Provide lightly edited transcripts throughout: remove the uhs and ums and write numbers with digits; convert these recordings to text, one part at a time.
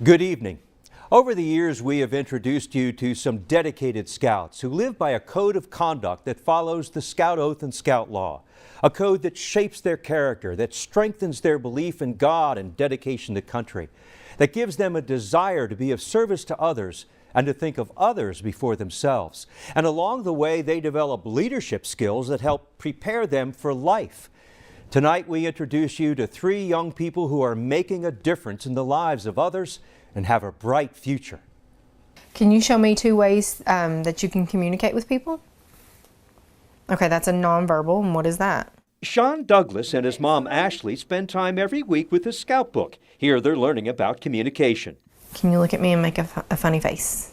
Good evening. Over the years, we have introduced you to some dedicated scouts who live by a code of conduct that follows the Scout Oath and Scout Law, a code that shapes their character, that strengthens their belief in God and dedication to country, that gives them a desire to be of service to others and to think of others before themselves. And along the way, they develop leadership skills that help prepare them for life. Tonight, we introduce you to 3 young people who are making a difference in the lives of others and have a bright future. Can you show me 2 ways that you can communicate with people? Okay, that's a nonverbal, and what is that? Sean Douglas and his mom Ashley spend time every week with his scout book. Here they're learning about communication. Can you look at me and make a funny face?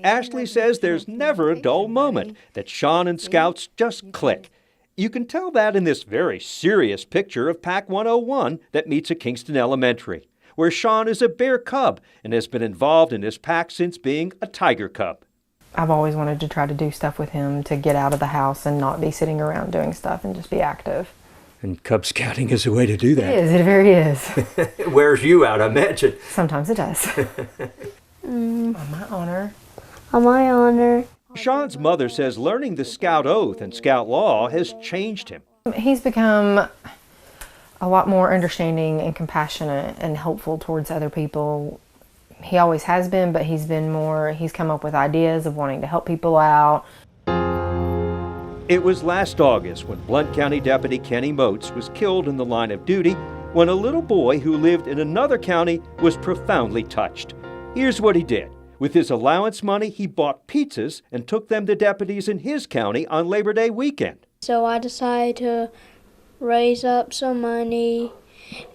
Ashley says there's never a dull moment, that Sean and scouts just click. You can tell that in this very serious picture of Pack 101 that meets at Kingston Elementary, where Sean is a bear cub and has been involved in his pack since being a tiger cub. I've always wanted to try to do stuff with him, to get out of the house and not be sitting around doing stuff and just be active. And Cub Scouting is a way to do that. It is, it very is. It wears you out, I imagine. Sometimes it does. On my honor. On my honor. Sean's mother says learning the Scout Oath and Scout Law has changed him. He's become a lot more understanding and compassionate and helpful towards other people. He always has been, but he's come up with ideas of wanting to help people out. It was last August when Blount County Deputy Kenny Moats was killed in the line of duty when a little boy who lived in another county was profoundly touched. Here's what he did. With his allowance money, he bought pizzas and took them to deputies in his county on Labor Day weekend. So I decided to raise up some money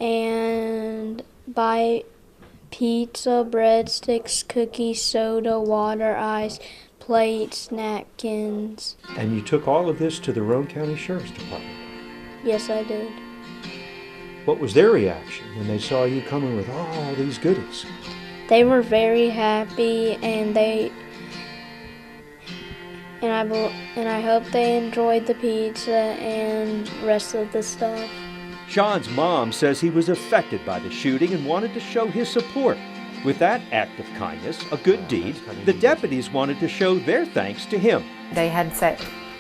and buy pizza, breadsticks, cookies, soda, water, ice, plates, napkins. And you took all of this to the Roane County Sheriff's Department. Yes, I did. What was their reaction when they saw you coming with all these goodies? They were very happy, and I hope they enjoyed the pizza and rest of the stuff. Sean's mom says he was affected by the shooting and wanted to show his support. With that act of kindness, a good deed, the deputies wanted to show their thanks to him. They had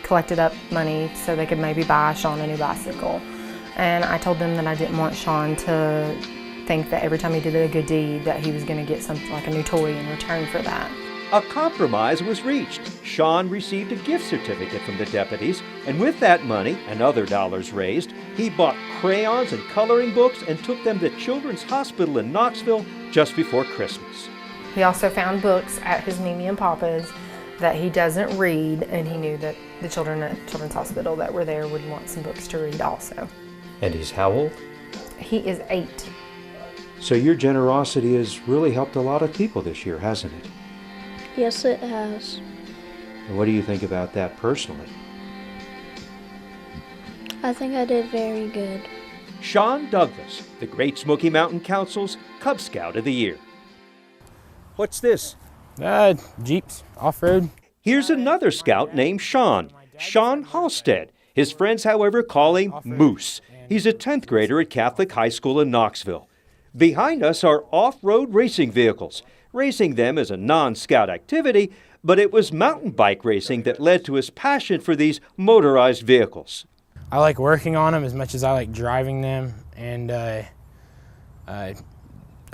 collected up money so they could maybe buy Sean a new bicycle. And I told them that I didn't want Sean to think that every time he did a good deed that he was going to get something like a new toy in return for that. A compromise was reached. Sean received a gift certificate from the deputies, and with that money and other dollars raised, he bought crayons and coloring books and took them to Children's Hospital in Knoxville just before Christmas. He also found books at his Mimi and Papa's that he doesn't read, and he knew that the children at Children's Hospital that were there would want some books to read also. And he's how old? He is 8. So your generosity has really helped a lot of people this year, hasn't it? Yes, it has. And what do you think about that personally? I think I did very good. Sean Douglas, the Great Smoky Mountain Council's Cub Scout of the Year. What's this? Jeeps, off-road. Here's another scout named Sean Halstead. His friends, however, call him Moose. He's a 10th grader at Catholic High School in Knoxville. Behind us are off-road racing vehicles. Racing them is a non-scout activity, but it was mountain bike racing that led to his passion for these motorized vehicles. I like working on them as much as I like driving them, and I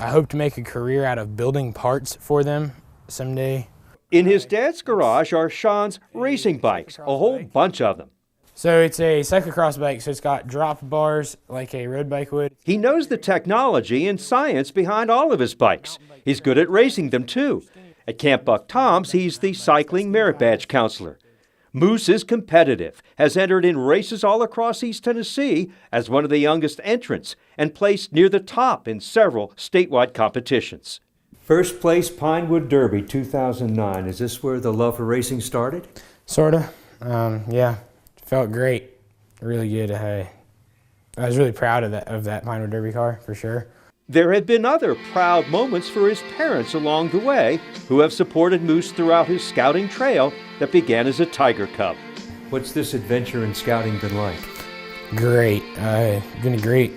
hope to make a career out of building parts for them someday. In his dad's garage are Sean's racing bikes, a whole bunch of them. So it's a cyclocross bike, so it's got drop bars like a road bike would. He knows the technology and science behind all of his bikes. He's good at racing them too. At Camp Buck Tom's, he's the cycling merit badge counselor. Moose is competitive, has entered in races all across East Tennessee as one of the youngest entrants, and placed near the top in several statewide competitions. First place Pinewood Derby 2009. Is this where the love for racing started? Sorta, yeah. Felt great, really good. I was really proud of that Pinewood Derby car, for sure. There have been other proud moments for his parents along the way, who have supported Moose throughout his scouting trail that began as a tiger cub. What's this adventure in scouting been like? Great, been great.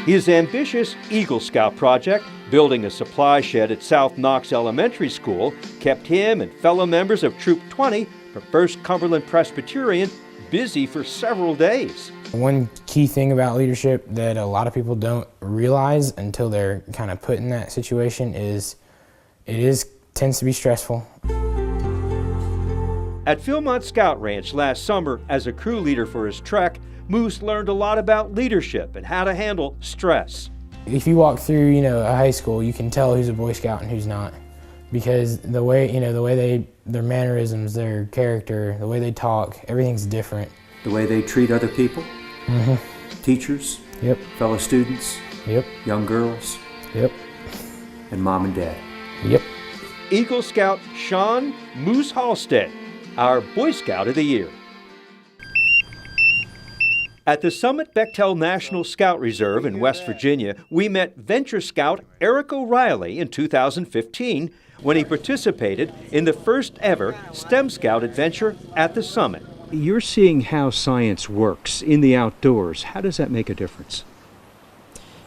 His ambitious Eagle Scout project, building a supply shed at South Knox Elementary School, kept him and fellow members of Troop 20 from 1st Cumberland Presbyterian busy for several days. One key thing about leadership that a lot of people don't realize until they're kind of put in that situation is tends to be stressful. At Philmont Scout Ranch last summer, as a crew leader for his trek, Moose learned a lot about leadership and how to handle stress. If you walk through, a high school, you can tell who's a Boy Scout and who's not, because the way their mannerisms, their character, the way they talk, everything's different. The way they treat other people, teachers, Yep. fellow students, Yep. young girls, Yep. and mom and dad. Yep. Eagle Scout Sean Moose Halstead, our Boy Scout of the Year. At the Summit Bechtel National Scout Reserve in West Virginia, we met Venture Scout Eric O'Reilly in 2015 when he participated in the first ever STEM Scout adventure at the Summit. You're seeing how science works in the outdoors. How does that make a difference?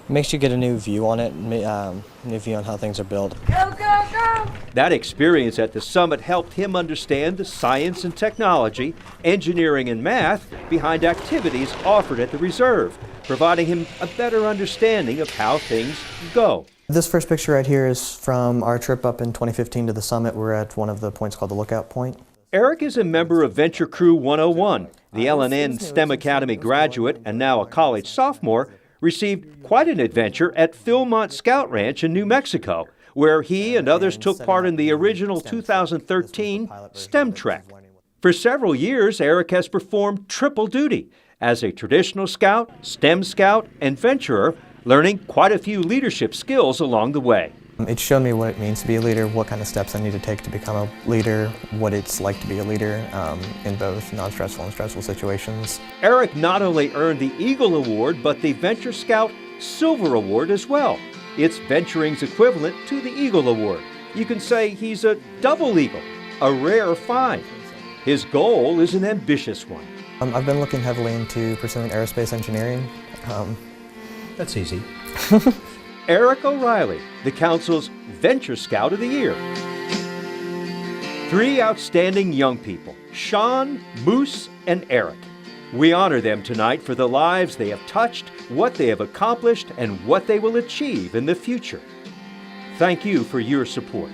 It makes you get a new view on it, new view on how things are built. Go, go, go! That experience at the Summit helped him understand the science and technology, engineering and math behind activities offered at the reserve, providing him a better understanding of how things go. This first picture right here is from our trip up in 2015 to the Summit. We're at one of the points called the Lookout Point. Eric is a member of Venture Crew 101. The L&N STEM Academy graduate and now a college sophomore received quite an adventure at Philmont Scout Ranch in New Mexico, where he and others took part in the original 2013 STEM Trek. For several years, Eric has performed triple duty as a traditional scout, STEM scout, and venturer, learning quite a few leadership skills along the way. It showed me what it means to be a leader, what kind of steps I need to take to become a leader, what it's like to be a leader in both non-stressful and stressful situations. Eric not only earned the Eagle Award, but the Venture Scout Silver Award as well. It's venturing's equivalent to the Eagle Award. You can say he's a double eagle, a rare find. His goal is an ambitious one. I've been looking heavily into pursuing aerospace engineering. That's easy. Eric O'Reilly, the Council's Venture Scout of the Year. 3 outstanding young people, Sean, Moose, and Eric. We honor them tonight for the lives they have touched, what they have accomplished, and what they will achieve in the future. Thank you for your support.